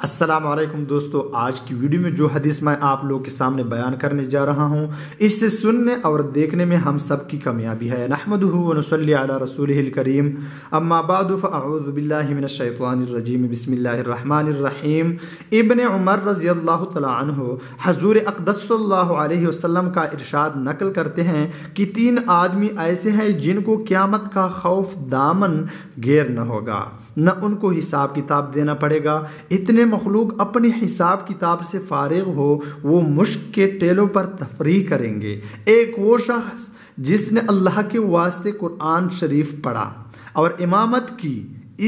السلام علیکم دوستو، آج کی ویڈیو میں جو حدیث میں آپ لوگ کے سامنے بیان کرنے جا رہا ہوں، اس سے سننے اور دیکھنے میں ہم سب کی کامیابی ہے۔ نحمدہ ونصلی علی رسولہ الکریم، اما بعد فاعوذ باللہ من الشیطان الرجیم، بسم اللہ الرحمن الرحیم۔ ابن عمر رضی اللہ تعالی عنہ حضور اقدس صلی اللہ علیہ وسلم کا ارشاد نقل کرتے ہیں کہ 3 آدمی ایسے ہیں جن کو قیامت کا خوف دامن گیر نہ ہوگا، نہ ان کو حساب کتاب دینا پڑے گا۔ اتنے مخلوق اپنے حساب کتاب سے فارغ ہو، وہ مشک کے ٹیلوں پر تفریح کریں گے۔ ایک وہ شخص جس نے اللہ کے واسطے قرآن شریف پڑھا اور امامت کی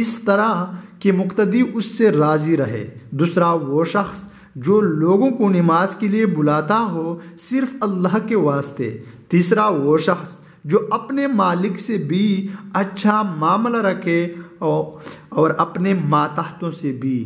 اس طرح کہ مقتدی اس سے راضی رہے۔ دوسرا وہ شخص جو لوگوں کو نماز کے لیے بلاتا ہو صرف اللہ کے واسطے۔ تیسرا وہ شخص جو اپنے مالک سے بھی اچھا معاملہ رکھے اور اپنے ماتحتوں سے بھی۔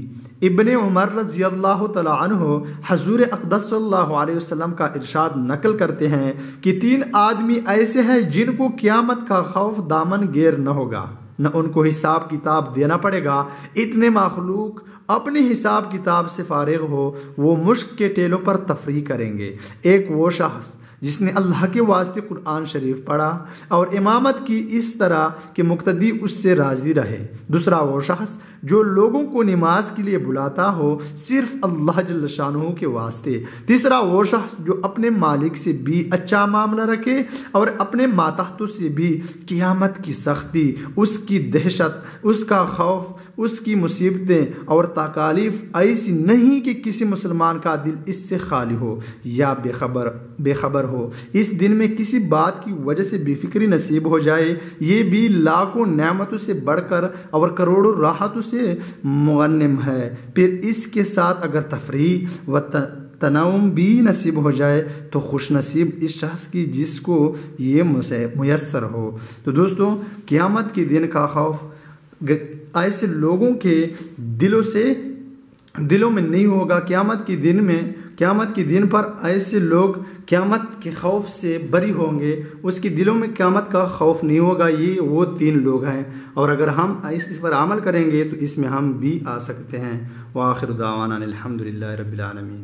ابن عمر رضی اللہ تعالی عنہ حضور اقدس صلی اللہ علیہ وسلم کا ارشاد نقل کرتے ہیں کہ 3 آدمی ایسے ہیں جن کو قیامت کا خوف دامن گیر نہ ہوگا، نہ ان کو حساب کتاب دینا پڑے گا۔ اتنے مخلوق اپنی حساب کتاب سے فارغ ہو، وہ مشک کے ٹیلوں پر تفریح کریں گے۔ ایک وہ شخص جس نے اللہ کے واسطے قرآن شریف پڑھا اور امامت کی اس طرح کہ مقتدی اس سے راضی رہے۔ دوسرا وہ شخص جو لوگوں کو نماز کے لیے بلاتا ہو صرف اللہ جل شانہ کے واسطے۔ تیسرا وہ شخص جو اپنے مالک سے بھی اچھا معاملہ رکھے اور اپنے ماتحتوں سے بھی۔ قیامت کی سختی، اس کی دہشت، اس کا خوف، اس کی مصیبتیں اور تکالیف ایسی نہیں کہ کسی مسلمان کا دل اس سے خالی ہو یا بے خبر ہو۔ اس دن میں کسی بات کی وجہ سے بے فکری نصیب ہو جائے، یہ بھی لاکھوں نعمتوں سے بڑھ کر اور کروڑوں راحتوں سے مغنم ہے۔ پھر اس کے ساتھ اگر تفریح و تنعم بھی نصیب ہو جائے تو خوش نصیب اس شخص کی جس کو یہ میسر ہو۔ تو دوستو، قیامت کے دن کا خوف ایسے لوگوں کے دلوں میں نہیں ہوگا۔ قیامت کے دن پر ایسے لوگ قیامت کے خوف سے بری ہوں گے، اس کے دلوں میں قیامت کا خوف نہیں ہوگا۔ یہ وہ 3 لوگ ہیں، اور اگر ہم اس پر عمل کریں گے تو اس میں ہم بھی آ سکتے ہیں۔ وآخر دعوانا الحمدللہ رب العالمین۔